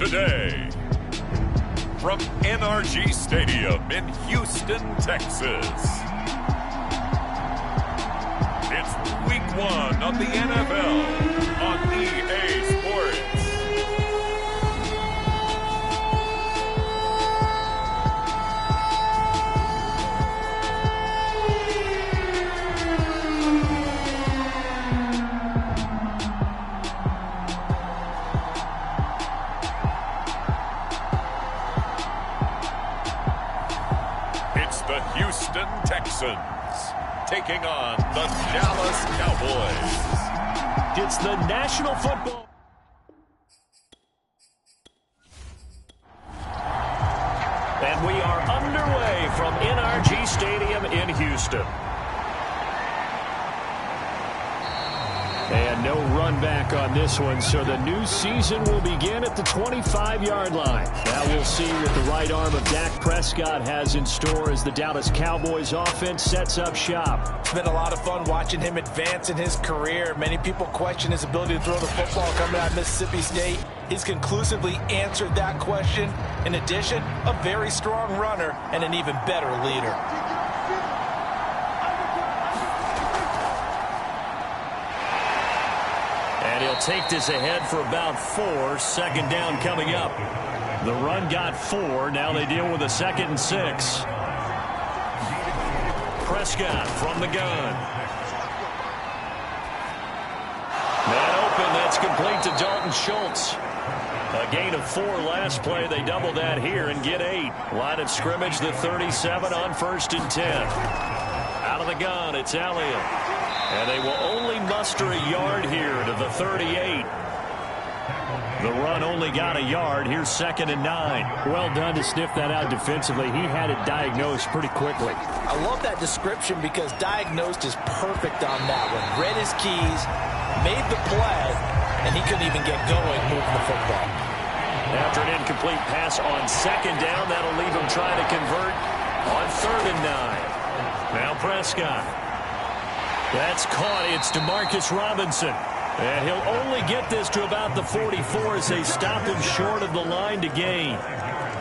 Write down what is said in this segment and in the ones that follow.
today. From NRG Stadium in Houston, Texas. It's Week 1 of the NFL on EA Sports. The Houston Texans taking on the Dallas Cowboys. It's the National Football. And we are underway from NRG Stadium in Houston. And no run back on this one, so the new season will begin at the 25-yard line. Now we'll see what the right arm of Dak Prescott has in store as the Dallas Cowboys offense sets up shop. It's been a lot of fun watching him advance in his career. Many people question his ability to throw the football coming out of Mississippi State. He's conclusively answered that question. In addition, a very strong runner and an even better leader. And he'll take this ahead for about 4. Second down coming up. The run got 4. Now they deal with a 2nd and 6. Prescott from the gun. Man open. That's complete to Dalton Schultz. A gain of 4 last play. They double that here and get 8. Line of scrimmage, the 37 on 1st and 10. Out of the gun, it's Elliott. And they will only muster a yard here to the 38. The run only got a yard. Here's 2nd and 9. Well done to sniff that out defensively. He had it diagnosed pretty quickly. I love that description because diagnosed is perfect on that one. Read his keys, made the play, and he couldn't even get going moving the football. After an incomplete pass on 2nd down, that'll leave him trying to convert on 3rd and 9. Now Prescott. That's caught. It's DeMarcus Robinson. And he'll only get this to about the 44 as they stop him short of the line to gain.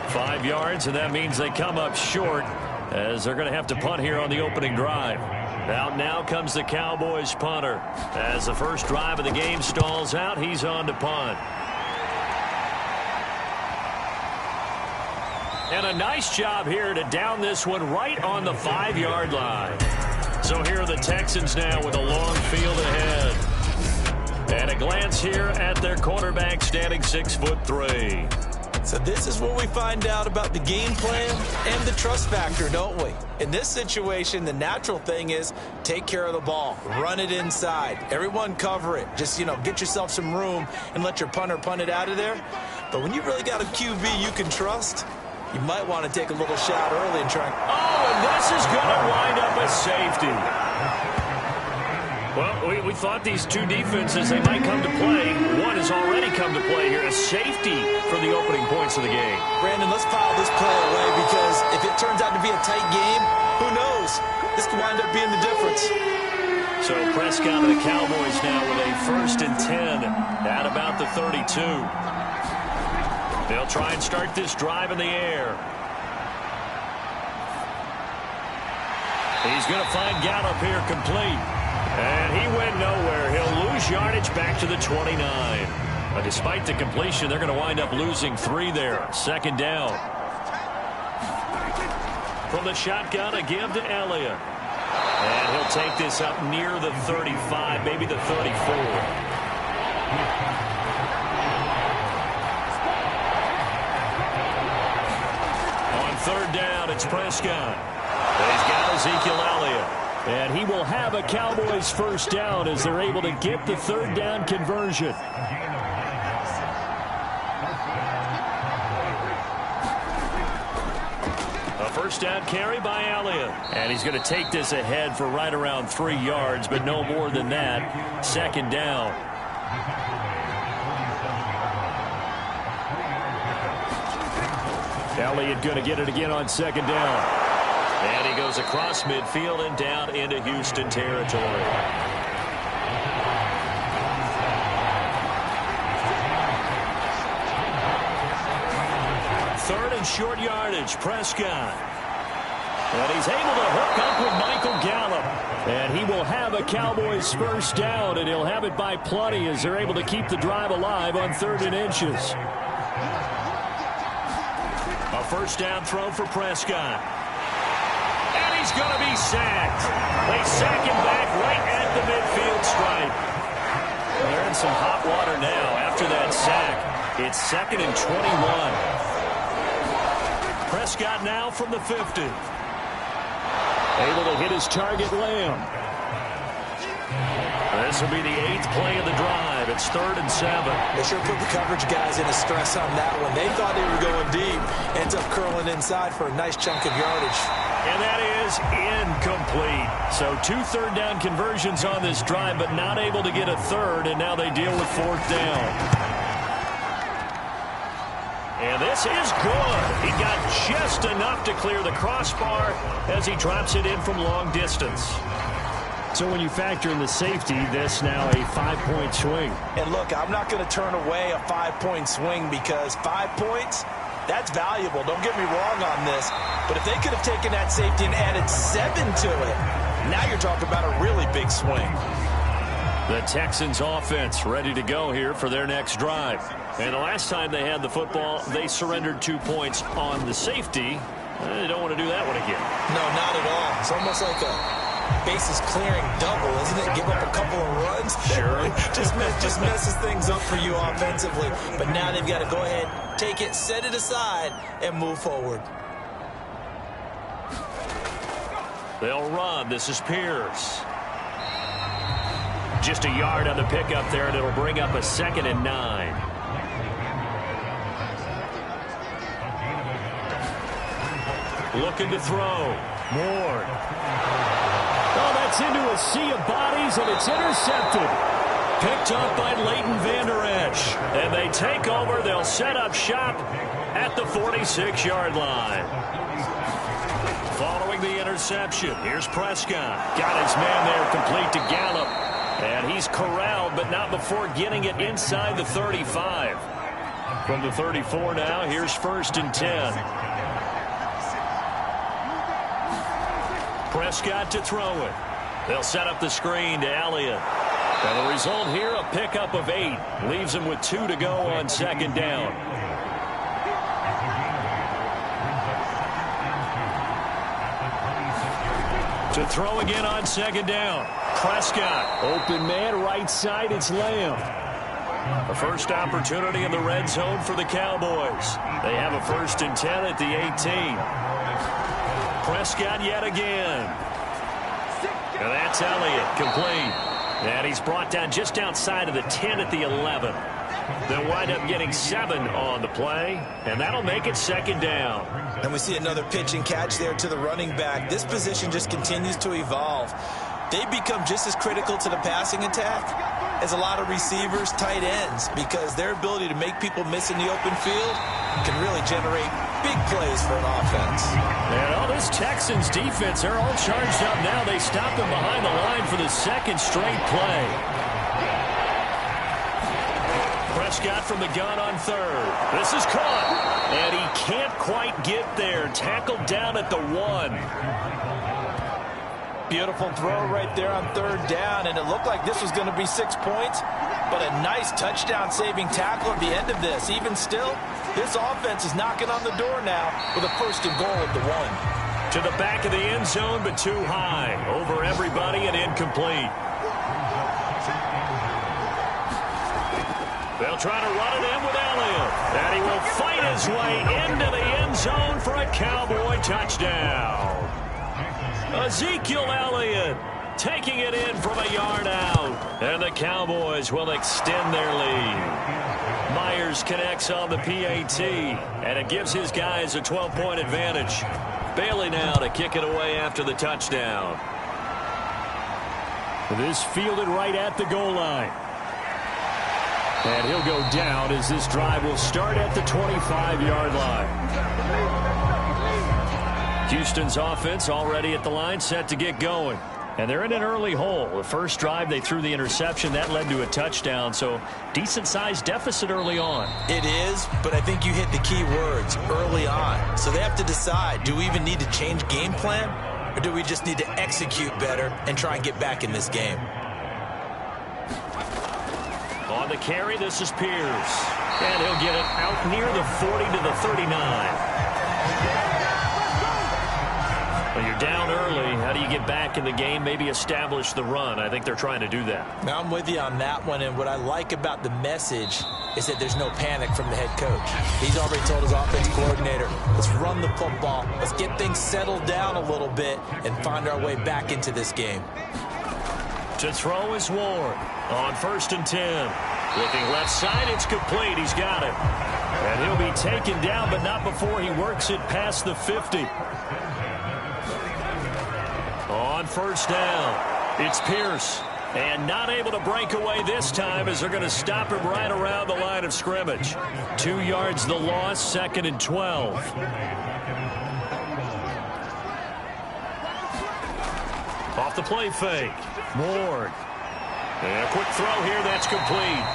5 yards, and that means they come up short as they're going to have to punt here on the opening drive. Out now comes the Cowboys punter. As the first drive of the game stalls out, he's on to punt. And a nice job here to down this one right on the 5-yard line. So here are the Texans now with a long field ahead. And a glance here at their quarterback standing 6'3". So this is where we find out about the game plan and the trust factor, don't we? In this situation, the natural thing is take care of the ball. Run it inside. Everyone cover it. Just, get yourself some room and let your punter punt it out of there. But when you really got a QB you can trust, you might want to take a little shot early and try. Oh, and this is going to wind up a safety. Well, we thought these two defenses, they might come to play. One has already come to play here. A safety for the opening points of the game. Brandon, let's file this play away because if it turns out to be a tight game, who knows? This could wind up being the difference. So Prescott and the Cowboys now with a 1st and 10 at about the 32. They'll try and start this drive in the air. He's going to find Gallup here complete. And he went nowhere. He'll lose yardage back to the 29. But despite the completion, they're going to wind up losing 3 there. 2nd down. From the shotgun, a give to Elliott. And he'll take this up near the 35, maybe the 34. On 3rd down, it's Prescott. He's got Ezekiel Elliott. And he will have a Cowboys 1st down as they're able to get the 3rd down conversion. A 1st down carry by Elliott. And he's going to take this ahead for right around 3 yards, but no more than that. 2nd down. Elliott going to get it again on 2nd down. And he goes across midfield and down into Houston territory. on short yardage. Prescott. And he's able to hook up with Michael Gallup. And he will have a Cowboys first down, and he'll have it by plenty as they're able to keep the drive alive on 3rd and inches. A first down throw for Prescott. And he's going to be sacked. They sack him back right at the midfield stripe. They're in some hot water now after that sack. It's 2nd and 21. Prescott now from the 50. Able to hit his target, Lamb. This will be the 8th play of the drive. It's 3rd and 7. They sure put the coverage guys in a stress on that one. They thought they were going deep. Ends up curling inside for a nice chunk of yardage. And that is incomplete. So 2 third-down conversions on this drive, but not able to get a third, and now they deal with 4th down. And this is good. He got just enough to clear the crossbar as he drops it in from long distance. So when you factor in the safety, this now a 5-point swing. And look, I'm not going to turn away a 5-point swing because 5 points, that's valuable. Don't get me wrong on this. But if they could have taken that safety and added 7 to it, now you're talking about a really big swing. The Texans offense ready to go here for their next drive. And the last time they had the football, they surrendered 2 points on the safety. They don't want to do that one again. No, not at all. It's almost like a bases clearing double, isn't it? Give up a couple of runs. Sure. just messes things up for you offensively. But now they've got to go ahead, take it, set it aside, and move forward. They'll run. This is Pierce. Just a yard on the pickup there, and it'll bring up a 2nd and 9. Looking to throw. Moore. Oh, that's into a sea of bodies, and it's intercepted. Picked up by Leighton Vander Esch. And they take over. They'll set up shop at the 46-yard line. Following the interception, here's Prescott. Got his man there, complete to Gallup. And he's corralled, but not before getting it inside the 35. From the 34 now, here's 1st and 10. Prescott to throw it. They'll set up the screen to Elliott. And the result here, a pickup of 8. Leaves him with 2 to go on 2nd down. To throw again on 2nd down. Prescott. Open man, right side, it's Lamb. The first opportunity in the red zone for the Cowboys. They have a 1st and 10 at the 18. Prescott yet again. And that's Elliott, complete. And he's brought down just outside of the 10 at the 11. They'll wind up getting 7 on the play, and that'll make it 2nd down. And we see another pitch and catch there to the running back. This position just continues to evolve. They become just as critical to the passing attack as a lot of receivers, tight ends, because their ability to make people miss in the open field can really generate big plays for an offense. And all this Texans defense, they're all charged up now. They stop them behind the line for the 2nd straight play. Prescott from the gun on 3rd. This is caught. And he can't quite get there. Tackled down at the 1. Beautiful throw right there on 3rd down, and it looked like this was going to be 6 points, but a nice touchdown-saving tackle at the end of this. Even still, this offense is knocking on the door now with a 1st and goal at the 1. To the back of the end zone, but too high. Over everybody and incomplete. They'll try to run it in with Elliott. And he will fight his way into the end zone for a Cowboy touchdown. Ezekiel Elliott taking it in from a yard out. And the Cowboys will extend their lead. Myers connects on the PAT. And it gives his guys a 12-point advantage. Bailey now to kick it away after the touchdown. This fielded right at the goal line. And he'll go down as this drive will start at the 25-yard line. Houston's offense already at the line, set to get going. And they're in an early hole. The first drive, they threw the interception. That led to a touchdown. So decent-sized deficit early on. It is, but I think you hit the key words, early on. So they have to decide, do we even need to change game plan? Or do we just need to execute better and try and get back in this game? On the carry, this is Pierce. And he'll get it out near the 40 to the 39. Well, you're down early. How do you get back in the game? Maybe establish the run. I think they're trying to do that. Now, I'm with you on that one, and what I like about the message is that there's no panic from the head coach. He's already told his offense coordinator, let's run the football, let's get things settled down a little bit and find our way back into this game. To throw is Ward on 1st and 10. Looking left side, it's complete. He's got it. And he'll be taken down, but not before he works it past the 50. On 1st down, it's Pierce. And not able to break away this time as they're going to stop him right around the line of scrimmage. 2 yards the loss, 2nd and 12. Off the play fake, Ward. And a quick throw here, that's complete.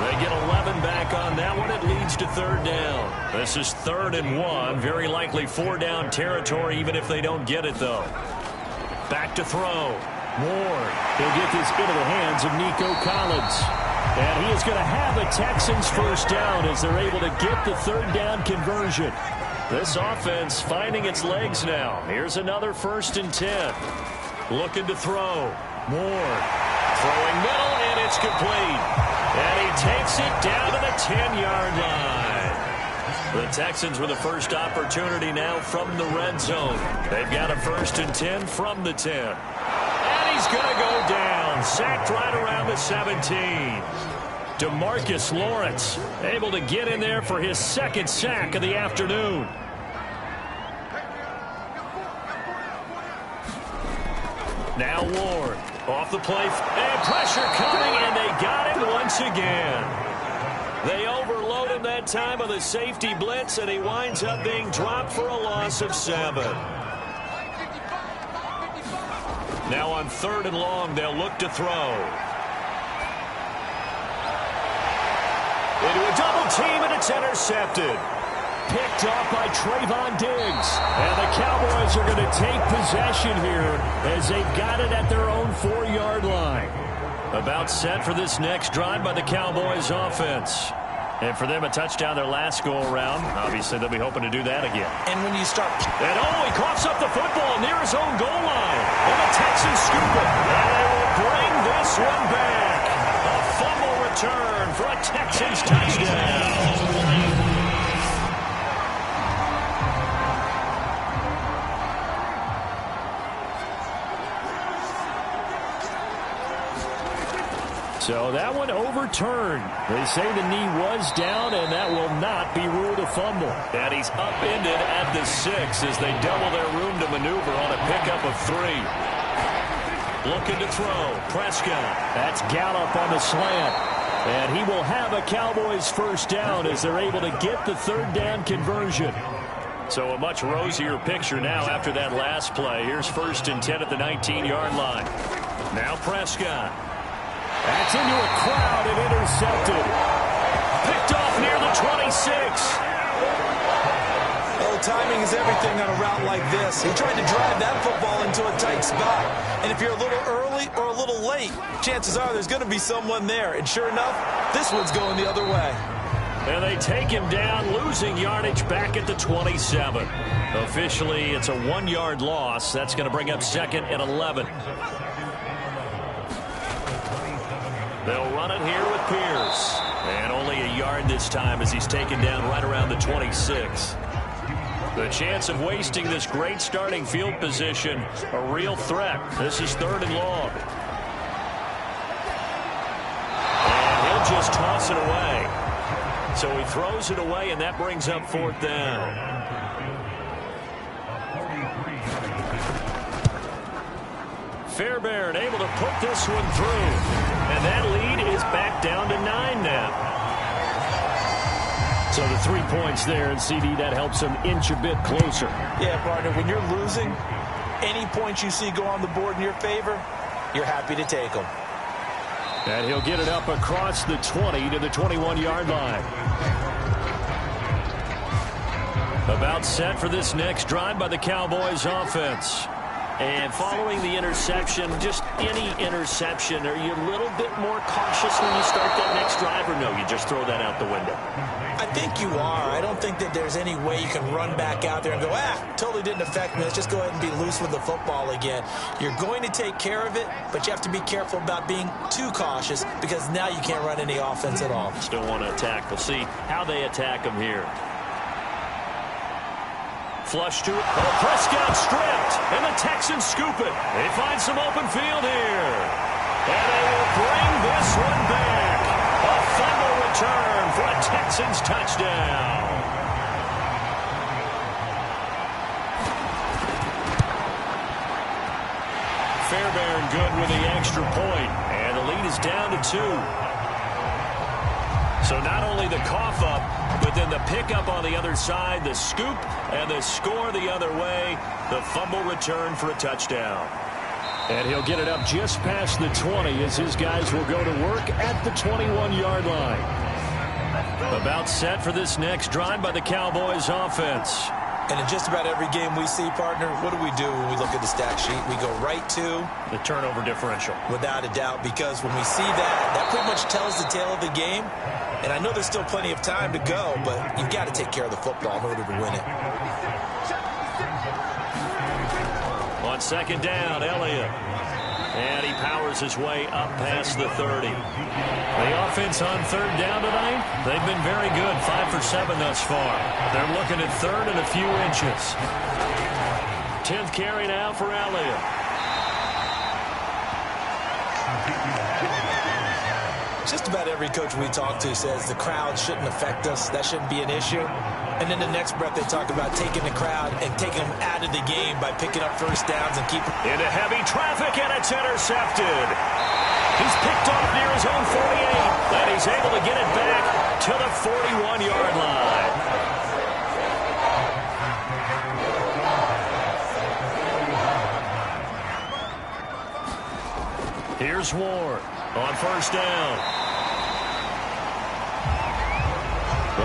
They get 11 back on that one. It leads to 3rd down. This is 3rd and 1. Very likely 4-down territory, even if they don't get it, though. Back to throw. Ward. He'll get this into the hands of Nico Collins. And he is going to have the Texans 1st down as they're able to get the 3rd down conversion. This offense finding its legs now. Here's another 1st and 10. Looking to throw. Ward. Throwing middle, and it's complete. And he takes it down to the 10-yard line. The Texans with the first opportunity now from the red zone. They've got a 1st and 10 from the 10. And he's going to go down. Sacked right around the 17. DeMarcus Lawrence able to get in there for his 2nd sack of the afternoon. Now Ward off the play, and pressure coming, and they got him once again. They overload him that time with a safety blitz, and he winds up being dropped for a loss of 7. Now on 3rd and long, they'll look to throw. Into a double team, and it's intercepted. Picked off by Trayvon Diggs. And the Cowboys are going to take possession here as they've got it at their own 4-yard line. About set for this next drive by the Cowboys offense. And for them, a touchdown their last go-around. Obviously, they'll be hoping to do that again. And when you start... And he coughs up the football near his own goal line. And the Texans scoop it. And they will bring this one back. A fumble return for a Texans touchdown. So that one overturned. They say the knee was down, and that will not be ruled a fumble. And he's upended at the 6 as they double their room to maneuver on a pickup of 3. Looking to throw. Prescott. That's Gallup on the slant. And he will have a Cowboys 1st down as they're able to get the 3rd down conversion. So a much rosier picture now after that last play. Here's 1st and 10 at the 19-yard line. Now Prescott. That's into a crowd and intercepted. Picked off near the 26. Oh, timing is everything on a route like this. He tried to drive that football into a tight spot. And if you're a little early or a little late, chances are there's going to be someone there. And sure enough, this one's going the other way. And they take him down, losing yardage back at the 27. Officially, it's a 1-yard loss. That's going to bring up 2nd and 11. They'll run it here with Pierce. And only a yard this time as he's taken down right around the 26. The chance of wasting this great starting field position, a real threat. This is 3rd and long. And he'll just toss it away. So he throws it away, and that brings up 4th down. Fairbairn able to put this one through. And that lead is back down to 9 now. So the 3 points there, and CD, that helps them inch a bit closer. Yeah, partner, when you're losing, Any points you see go on the board in your favor, you're happy to take them. And he'll get it up across the 20 to the 21-yard line. About set for this next drive by the Cowboys offense. And following the interception, just any interception, are you a little bit more cautious when you start that next drive, or no, you just throw that out the window? I think you are. I don't think that there's any way you can run back out there and go, totally didn't affect me. Let's just go ahead and be loose with the football again. You're going to take care of it, but you have to be careful about being too cautious because now you can't run any offense at all. Still want to attack. We'll see how they attack them here. Flush to it. Oh, Prescott stripped, and the Texans scoop it. They find some open field here. And they will bring this one back. A fumble return for a Texans touchdown. Fairbairn good with the extra point, and the lead is down to 2. So not only the cough up, but then the pickup on the other side, the scoop, and the score the other way, the fumble return for a touchdown. And he'll get it up just past the 20 as his guys will go to work at the 21-yard line. About set for this next drive by the Cowboys offense. And in just about every game we see, partner, what do we do when we look at the stat sheet? We go right to the turnover differential. Without a doubt, because when we see that pretty much tells the tale of the game. And I know there's still plenty of time to go, but you've got to take care of the football in order to win it. On second down, Elliott. And he powers his way up past the 30. The offense on third down tonight, they've been very good, 5 for 7 thus far. They're looking at third and a few inches. 10th carry now for Elliott. Just about every coach we talk to says the crowd shouldn't affect us. That shouldn't be an issue. And then the next breath they talk about taking the crowd and taking them out of the game by picking up first downs and keeping into heavy traffic, and it's intercepted. He's picked off near his own 48, and he's able to get it back to the 41-yard line. Here's Ward on first down.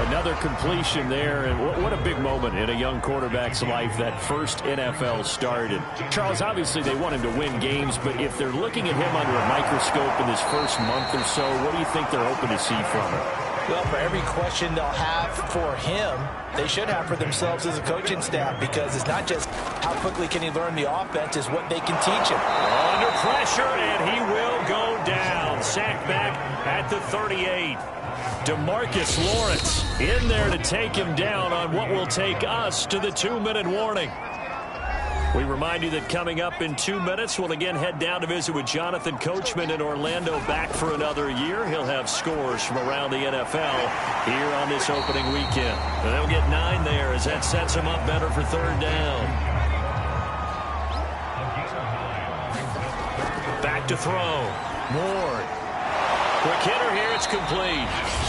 Another completion there, and what a big moment in a young quarterback's life, that first NFL start. And Charles, obviously they want him to win games, but if they're looking at him under a microscope in this first month or so, what do you think they're hoping to see from him? Well, for every question they'll have for him, they should have for themselves as a coaching staff, because it's not just how quickly can he learn the offense, it's what they can teach him. Under pressure, and he will go down. Sacked back at the 38. DeMarcus Lawrence in there to take him down on what will take us to the 2-minute warning. We remind you that coming up in 2 minutes, we'll again head down to visit with Jonathan Coachman in Orlando, back for another year. He'll have scores from around the NFL here on this opening weekend. And they'll get 9 there as that sets him up better for third down. Back to throw. Ward. Quick hitter here, it's complete.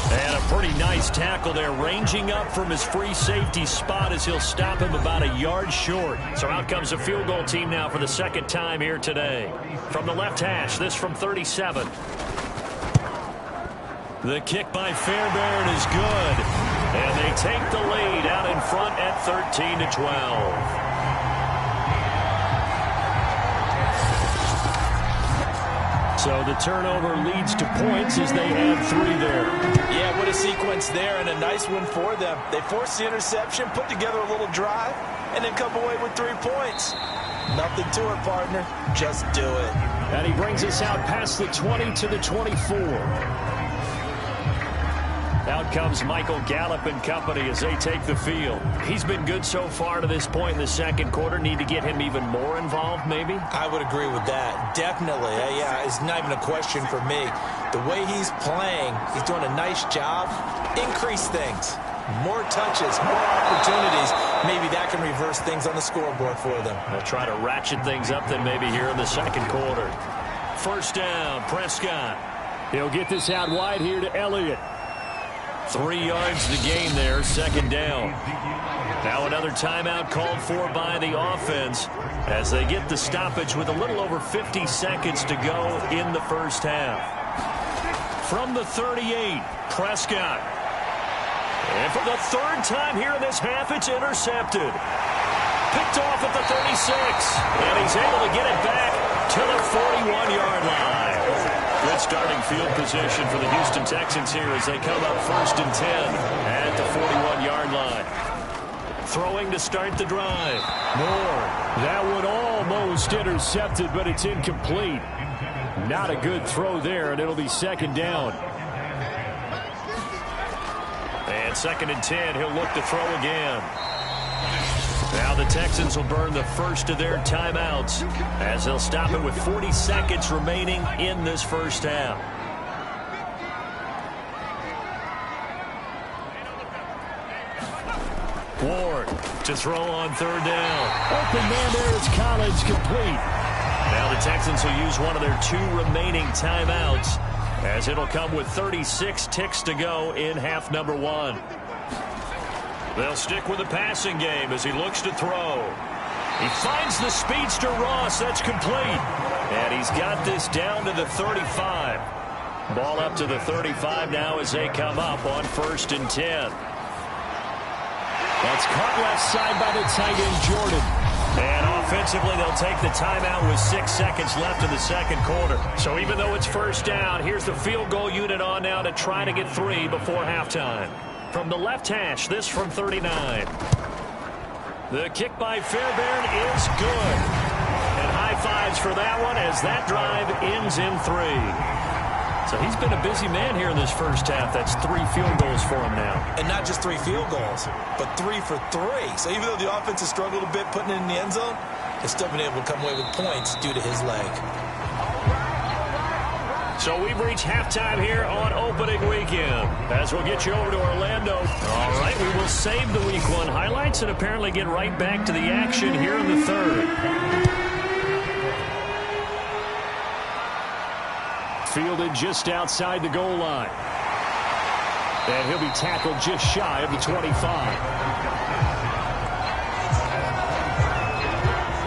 And a pretty nice tackle there, ranging up from his free safety spot as he'll stop him about a yard short. So out comes a field goal team now for the second time here today. From the left hash, this from 37. The kick by Fairbairn is good. And they take the lead out in front at 13-12. So the turnover leads to points as they add 3 there. Yeah, what a sequence there, and a nice one for them. They forced the interception, put together a little drive, and then come away with 3 points. Nothing to it, partner. Just do it. And he brings us out past the 20 to the 24. Out comes Michael Gallup and company as they take the field. He's been good so far to this point in the second quarter. Need to get him even more involved, maybe? I would agree with that. Definitely. Yeah, it's not even a question for me. The way he's playing, he's doing a nice job. Increase things. More touches, more opportunities. Maybe that can reverse things on the scoreboard for them. They'll try to ratchet things up then maybe here in the second quarter. First down, Prescott. He'll get this out wide here to Elliott. 3 yards to gain there, second down. Now another timeout called for by the offense as they get the stoppage with a little over 50 seconds to go in the first half. From the 38, Prescott. And for the third time here in this half, it's intercepted. Picked off at the 36, and he's able to get it back to the 41-yard line. Good starting field position for the Houston Texans here as they come up 1st and 10 at the 41-yard line. Throwing to start the drive. Moore. That one almost intercepted, but it's incomplete. Not a good throw there, and it'll be second down. And 2nd and 10, he'll look to throw again. Now the Texans will burn the first of their timeouts as they'll stop it with 40 seconds remaining in this first half. Ward to throw on 3rd down. Open man there is Collins, complete. Now the Texans will use one of their 2 remaining timeouts as it'll come with 36 ticks to go in half number 1. They'll stick with the passing game as he looks to throw. He finds the speedster Ross. That's complete. And he's got this down to the 35. Ball up to the 35 now as they come up on 1st and 10. That's caught left side by the tight end, Jordan. And offensively, they'll take the timeout with 6 seconds left in the second quarter. So even though it's first down, here's the field goal unit on now to try to get 3 before halftime. From the left hash, this from 39. The kick by Fairbairn is good. And high fives for that one as that drive ends in 3. So he's been a busy man here in this first half. That's 3 field goals for him now. And not just 3 field goals, but 3 for 3. So even though the offense has struggled a bit putting it in the end zone, they've still been able to come away with points due to his leg. So we've reached halftime here on opening weekend. As we'll get you over to Orlando. All right, we will save the Week 1 highlights and apparently get right back to the action here in the 3rd. Fielded just outside the goal line. And he'll be tackled just shy of the 25.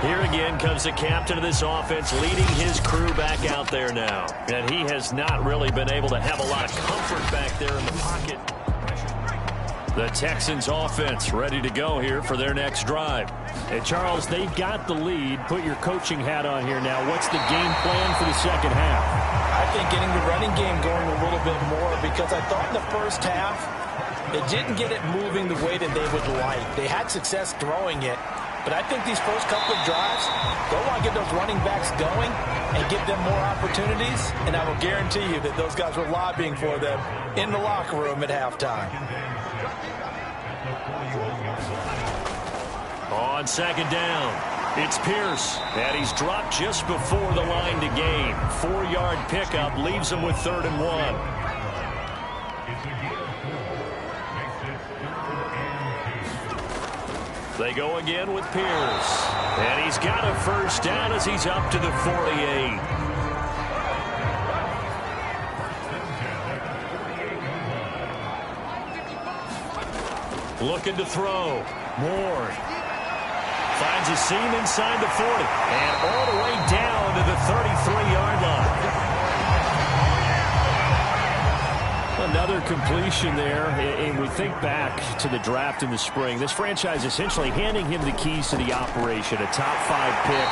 Here again comes the captain of this offense leading his crew back out there now. And he has not really been able to have a lot of comfort back there in the pocket. The Texans offense ready to go here for their next drive. Hey, Charles, they've got the lead. Put your coaching hat on here now. What's the game plan for the second half? I think getting the running game going a little bit more because I thought in the first half they didn't get it moving the way that they would like. They had success throwing it, but I think these first couple of drives, they'll want to get those running backs going and give them more opportunities, and I will guarantee you that those guys were lobbying for them in the locker room at halftime. On 2nd down, it's Pierce, and he's dropped just before the line to gain. 4-yard pickup leaves him with 3rd and 1. They go again with Pierce, and he's got a first down as he's up to the 48. Looking to throw. Moore finds a seam inside the 40 and all the way down to the 33-yard line. Another completion there, and we think back to the draft in the spring. This franchise essentially handing him the keys to the operation, a top 5 pick.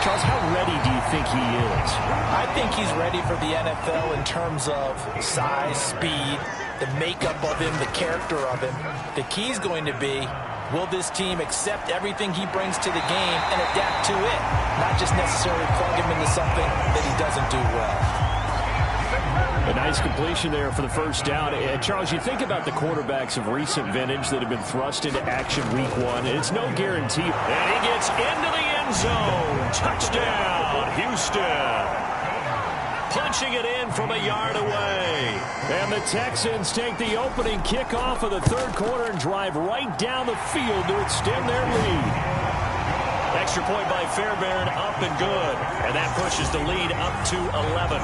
Charles, how ready do you think he is? I think he's ready for the NFL in terms of size, speed, the makeup of him, the character of him. The key is going to be, will this team accept everything he brings to the game and adapt to it, not just necessarily plug him into something that he doesn't do well. A nice completion there for the first down. And Charles, you think about the quarterbacks of recent vintage that have been thrust into action Week 1. It's no guarantee. And he gets into the end zone. Touchdown, Houston. Punching it in from a yard away. And the Texans take the opening kickoff of the 3rd quarter and drive right down the field to extend their lead. Extra point by Fairbairn, up and good. And that pushes the lead up to 11.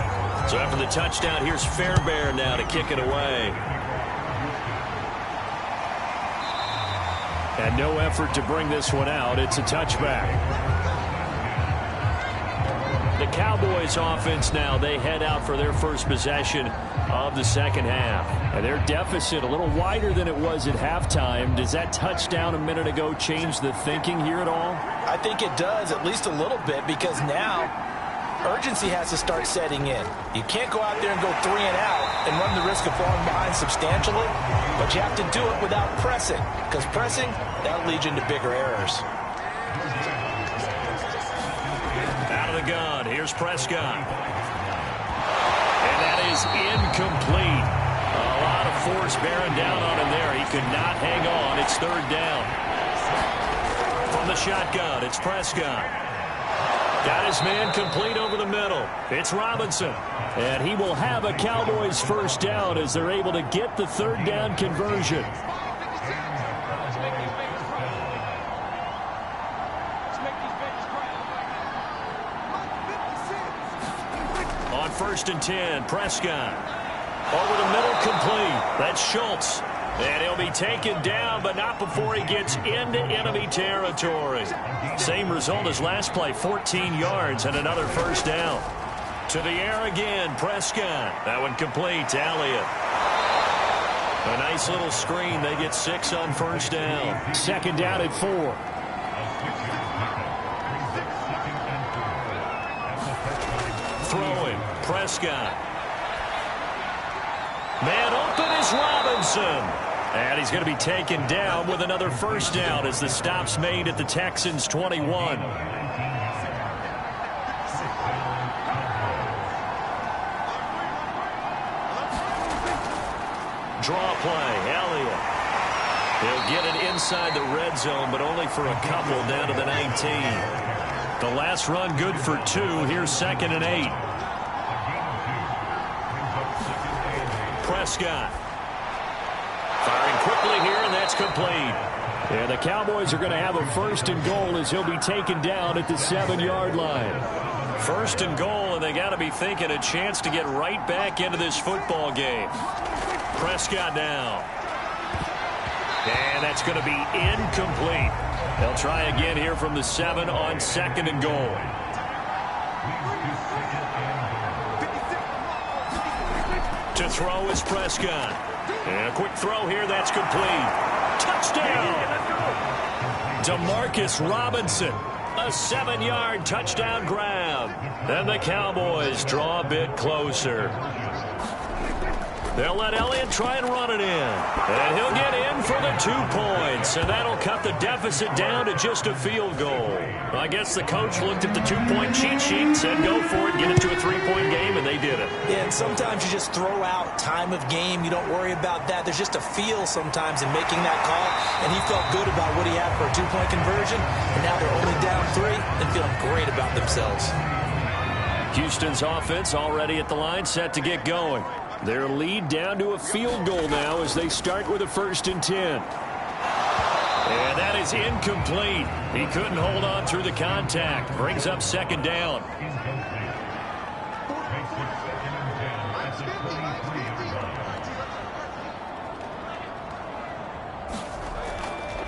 So after the touchdown, here's Fairbairn now to kick it away. And no effort to bring this one out. It's a touchback. The Cowboys offense now, they head out for their first possession of the second half. And their deficit a little wider than it was at halftime. Does that touchdown a minute ago change the thinking here at all? I think it does, at least a little bit, because now urgency has to start setting in. You can't go out there and go 3 and out and run the risk of falling behind substantially, but you have to do it without pressing, because pressing, that'll lead you into bigger errors. Out of the gun, here's Prescott. And that is incomplete. A lot of force bearing down on him there. He could not hang on. It's third down. From the shotgun, it's Prescott. Got his man complete over the middle. It's Robinson. And he will have a Cowboys first down as they're able to get the third down conversion. On 1st and 10, Prescott. Over the middle, complete. That's Schultz. And he'll be taken down, but not before he gets into enemy territory. Same result as last play, 14 yards and another first down. To the air again, Prescott. That one complete to Elliott. A nice little screen. They get 6 on first down. Second down at 4. Throwing, Prescott. Man open is Robinson. And he's going to be taken down with another first down as the stop's made at the Texans' 21. Draw play, Elliott. He'll get it inside the red zone, but only for a couple down to the 19. The last run good for 2. Here's 2nd and 8. Prescott. Firing quickly here, and that's complete. And the Cowboys are going to have a 1st and goal as he'll be taken down at the 7-yard line. 1st and goal, and they got to be thinking a chance to get right back into this football game. Prescott now. And that's going to be incomplete. They'll try again here from the 7 on 2nd and goal. To throw is Prescott. And a quick throw here, that's complete. Touchdown! Demarcus Robinson. A 7-yard touchdown grab. And the Cowboys draw a bit closer. They'll let Elliott try and run it in. And he'll get in for the 2 points. And that'll cut the deficit down to just a field goal. I guess the coach looked at the 2-point cheat sheet and said, go for it, get it to a 3-point game, and they did it. Yeah, and sometimes you just throw out time of game. You don't worry about that. There's just a feel sometimes in making that call. And he felt good about what he had for a 2-point conversion. And now they're only down 3 and feeling great about themselves. Houston's offense already at the line, set to get going. Their lead down to a field goal now as they start with a 1st and 10. And that is incomplete. He couldn't hold on through the contact. Brings up 2nd down.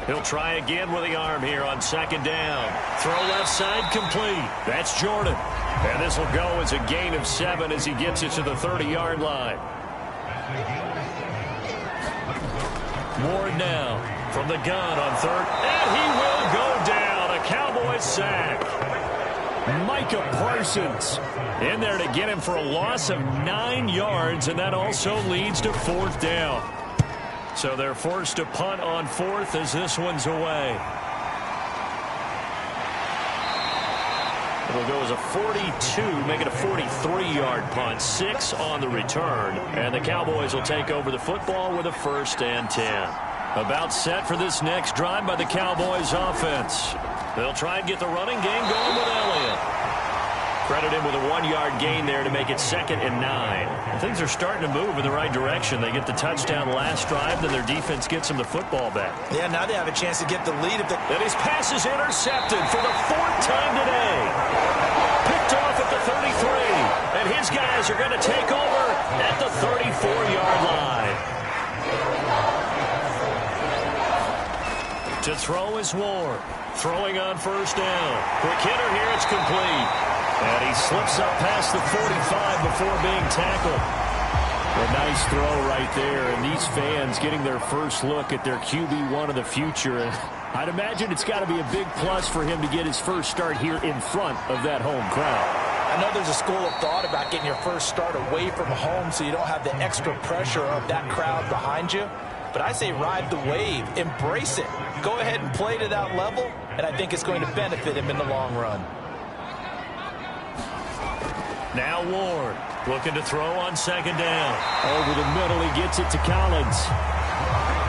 He'll try again with the arm here on 2nd down. Throw left side complete. That's Jordan. And this will go as a gain of 7 as he gets it to the 30-yard line. Ward now from the gun on 3rd. And he will go down. A Cowboys sack. Micah Parsons in there to get him for a loss of 9 yards. And that also leads to 4th down. So they're forced to punt on 4th as this one's away. It'll go as a 42, make it a 43-yard punt. 6 on the return. And the Cowboys will take over the football with a 1st and 10. About set for this next drive by the Cowboys offense. They'll try and get the running game going with Elliott. Credit him with a 1-yard gain there to make it 2nd and 9. And things are starting to move in the right direction. They get the touchdown last drive, then their defense gets them the football back. Yeah, now they have a chance to get the lead. And his pass is intercepted for the 4th time today. Picked off at the 33. And his guys are going to take over at the 34-yard line. To throw is Ward. Throwing on first down. Quick hitter here. It's complete. And he slips up past the 45 before being tackled. A nice throw right there. And these fans getting their first look at their QB1 of the future. And I'd imagine it's got to be a big plus for him to get his first start here in front of that home crowd. I know there's a school of thought about getting your first start away from home so you don't have the extra pressure of that crowd behind you. But I say ride the wave. Embrace it. Go ahead and play to that level, and I think it's going to benefit him in the long run. Now Ward looking to throw on second down. Over the middle, he gets it to Collins.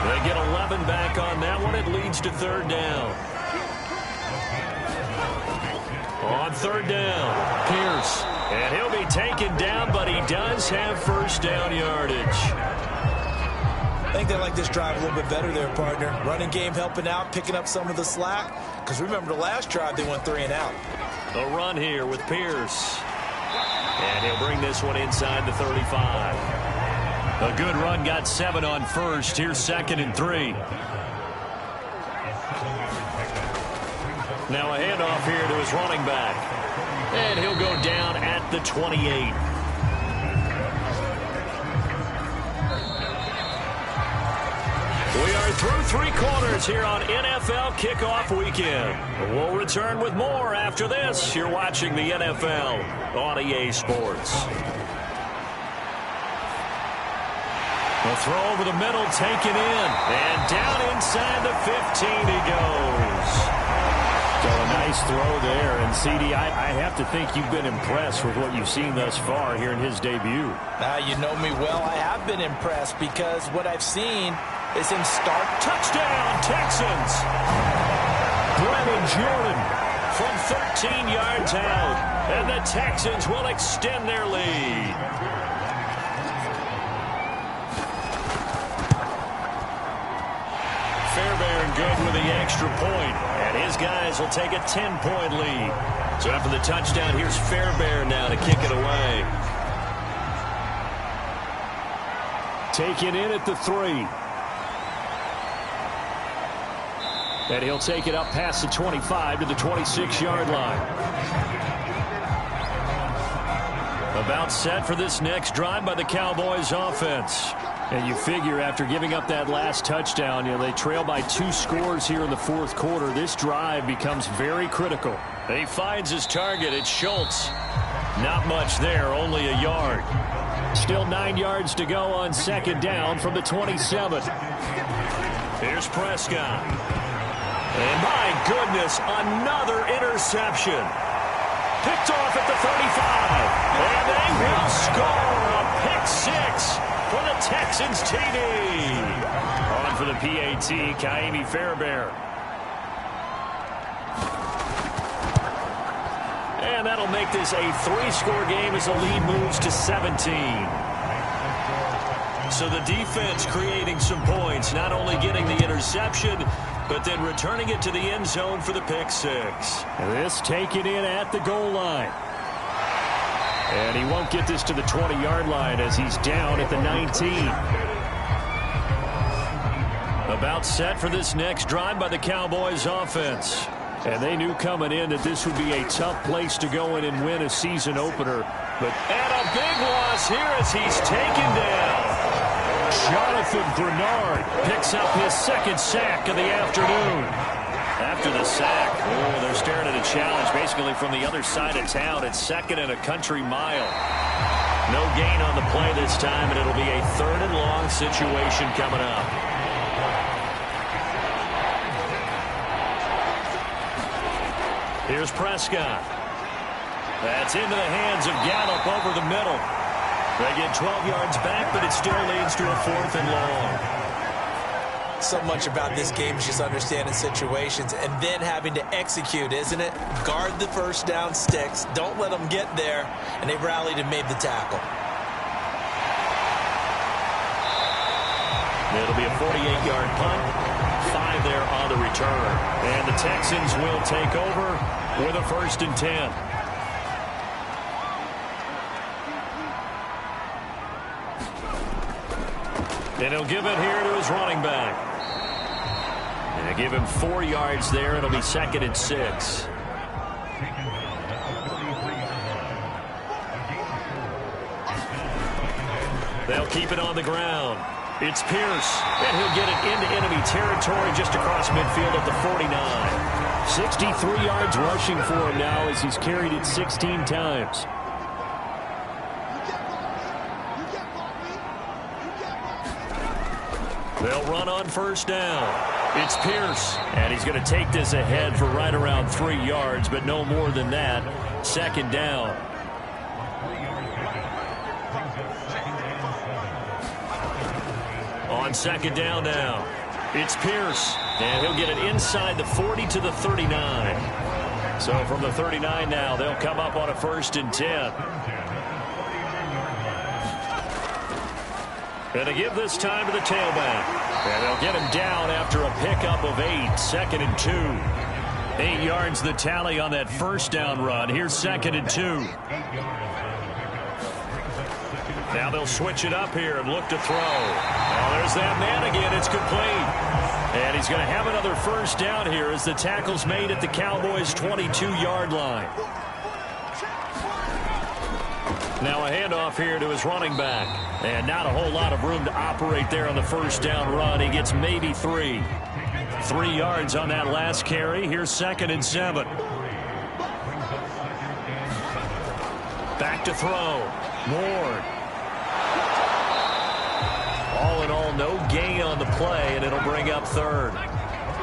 They get 11 back on that one. It leads to third down. On third down, Pierce. And he'll be taken down, but he does have first down yardage. I think they like this drive a little bit better there, partner. Running game helping out, picking up some of the slack. Because remember the last drive, they went 3 and out. A run here with Pierce. And he'll bring this one inside the 35. A good run, got 7 on first. Here's 2nd and 3. Now a handoff here to his running back. And he'll go down at the 28. We are through 3 quarters here on NFL Kickoff Weekend. We'll return with more after this. You're watching the NFL on EA Sports. A throw over the middle, taken in. And down inside the 15 he goes. So a nice throw there. And, CD, I have to think you've been impressed with what you've seen thus far here in his debut. You know me well. I have been impressed because what I've seen is him start. Touchdown, Texans. Brennan Jordan from 13 yards out. And the Texans will extend their lead. Fairbairn good with the extra point. And his guys will take a 10-point lead. So after the touchdown, here's Fairbairn now to kick it away. Taken in at the 3. And he'll take it up past the 25 to the 26-yard line. About set for this next drive by the Cowboys offense. And you figure after giving up that last touchdown, they trail by 2 scores here in the 4th quarter. This drive becomes very critical. He finds his target. It's Schultz. Not much there, only a yard. Still 9 yards to go on second down from the 27. Here's Prescott. And my goodness, another interception. Picked off at the 35. And they will score a pick 6 for the Texans TD. On for the PAT, Kaimi Fairbairn. And that'll make this a 3-score game as the lead moves to 17. So the defense creating some points, not only getting the interception, but then returning it to the end zone for the pick 6. This taken in at the goal line. And he won't get this to the 20-yard line as he's down at the 19. About set for this next drive by the Cowboys offense. And they knew coming in that this would be a tough place to go in and win a season opener. And a big loss here as he's taken down. Jonathan Bernard picks up his 2nd sack of the afternoon. After the sack, they're staring at a challenge basically from the other side of town. It's 2nd and a country mile. No gain on the play this time, and it'll be a 3rd and long situation coming up. Here's Prescott. That's into the hands of Gallup over the middle. They get 12 yards back, but it still leads to a 4th and long. So much about this game is just understanding situations and then having to execute, isn't it? Guard the first down sticks. Don't let them get there. And they rallied and made the tackle. It'll be a 48-yard punt. 5 there on the return. And the Texans will take over with a 1st and 10. And he'll give it here to his running back. And They give him 4 yards there. It'll be 2nd and 6. They'll keep it on the ground. It's Pierce, and he'll get it into enemy territory just across midfield at the 49. 63 yards rushing for him now as he's carried it 16 times. They'll run on 1st down. It's Pierce, and he's going to take this ahead for right around 3 yards, but no more than that. 2nd down. On 2nd down now, it's Pierce, and he'll get it inside the 40 to the 39. So from the 39 now, they'll come up on a 1st and 10. And to give this time to the tailback. And they'll get him down after a pickup of 8, 2nd and 2. 8 yards the tally on that 1st down run. Here's 2nd and 2. Now they'll switch it up here and look to throw. Well, there's that man again. It's complete. And he's going to have another 1st down here as the tackle's made at the Cowboys' 22-yard line. Now a handoff here to his running back. And not a whole lot of room to operate there on the 1st down run. He gets maybe 3. 3 yards on that last carry. Here's 2nd and 7. Back to throw. Ward. All in all, no gain on the play, and it'll bring up 3rd.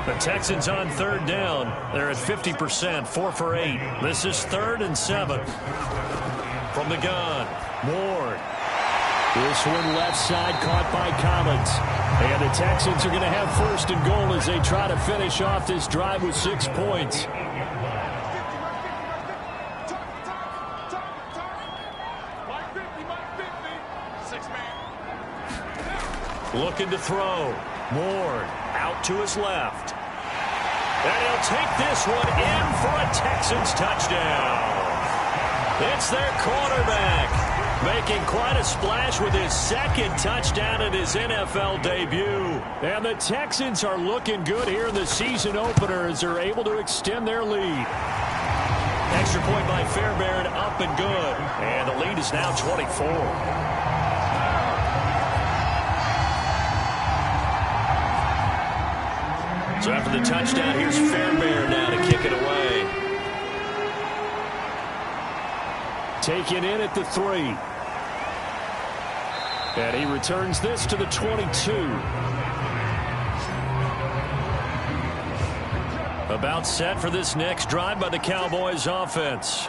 The Texans on 3rd down. They're at 50%, 4 for 8. This is 3rd and 7. From the gun, Ward. This one left side caught by Collins. And the Texans are going to have 1st and goal as they try to finish off this drive with 6 points. Looking to throw. Ward out to his left. And he'll take this one in for a Texans touchdown. It's their quarterback making quite a splash with his 2nd touchdown in his NFL debut. And the Texans are looking good here in the season opener as they're able to extend their lead. Extra point by Fairbairn, up and good. And the lead is now 24. So after the touchdown, here's Fairbairn now to kick it away. Taken in at the 3. And he returns this to the 22. About set for this next drive by the Cowboys offense.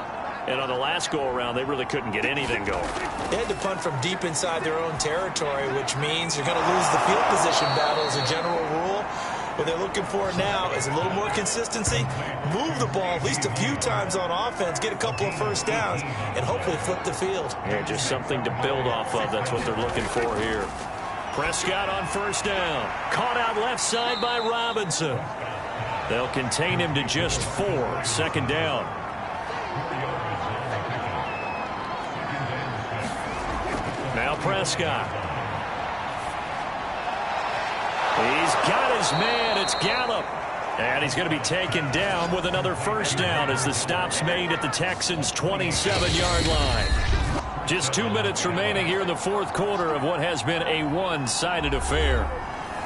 And on the last go-around, they really couldn't get anything going. They had to punt from deep inside their own territory, which means you're going to lose the field position battle as a general rule. What they're looking for now is a little more consistency, move the ball at least a few times on offense, get a couple of 1st downs, and hopefully flip the field. Yeah, just something to build off of. That's what they're looking for here. Prescott on 1st down. Caught out left side by Robinson. They'll contain him to just 4. 2nd down. Now Prescott. He's got his man. It's Gallup. And he's going to be taken down with another 1st down as the stop's made at the Texans' 27-yard line. Just 2 minutes remaining here in the 4th quarter of what has been a one-sided affair.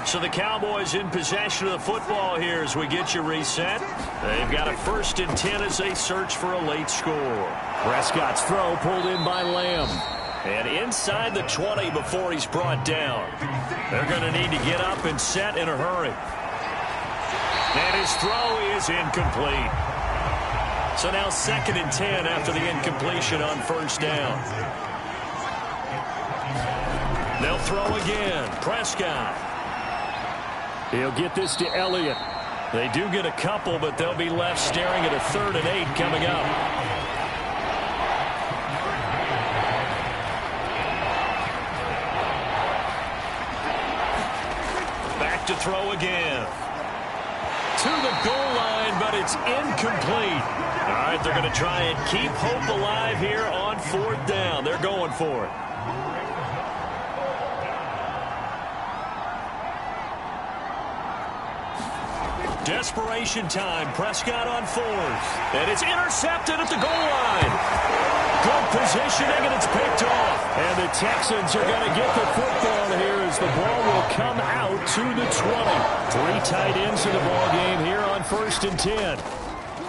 So the Cowboys in possession of the football here as we get you reset. They've got a 1st and 10 as they search for a late score. Prescott's throw pulled in by Lamb. And inside the 20 before he's brought down. They're going to need to get up and set in a hurry. And his throw is incomplete. So now 2nd and 10 after the incompletion on 1st down. They'll throw again. Prescott. He'll get this to Elliott. They do get a couple, but they'll be left staring at a 3rd and 8 coming up. To throw again. To the goal line, but it's incomplete. All right, they're going to try and keep hope alive here on 4th down. They're going for it. Desperation time. Prescott on 4th. And it's intercepted at the goal line. Good positioning, and it's picked off. And the Texans are going to get the football here as the ball will come out to the 20. 3 tight ends in the ball game here on 1st and 10.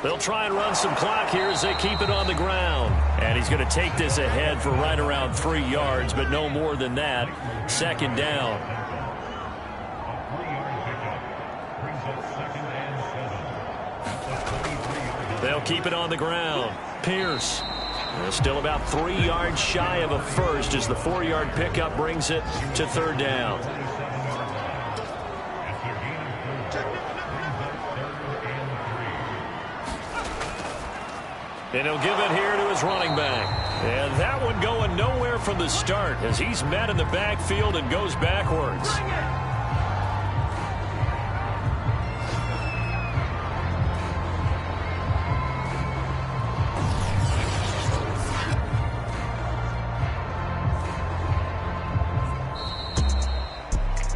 They'll try and run some clock here as they keep it on the ground. And he's going to take this ahead for right around 3 yards, but no more than that. 2nd down. They'll keep it on the ground. Pierce. Still about 3 yards shy of a first as the 4-yard pickup brings it to 3rd down. And he'll give it here to his running back. And that one going nowhere from the start as he's met in the backfield and goes backwards.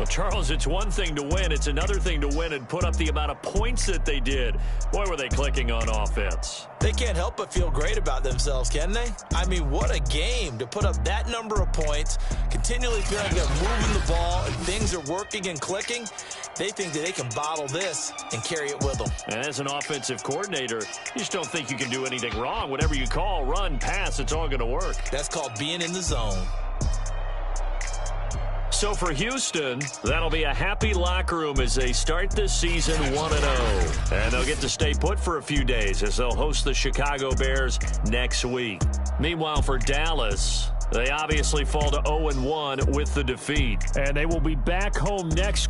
Charles, it's one thing to win. It's another thing to win and put up the amount of points that they did. Boy, were they clicking on offense. They can't help but feel great about themselves, can they? I mean, what a game to put up that number of points, continually feeling they're moving the ball, and things are working and clicking. They think that they can bottle this and carry it with them. And as an offensive coordinator, you just don't think you can do anything wrong. Whatever you call, run, pass, it's all going to work. That's called being in the zone. So for Houston, that'll be a happy locker room as they start this season 1-0. And they'll get to stay put for a few days as they'll host the Chicago Bears next week. Meanwhile, for Dallas, they obviously fall to 0-1 with the defeat. And they will be back home next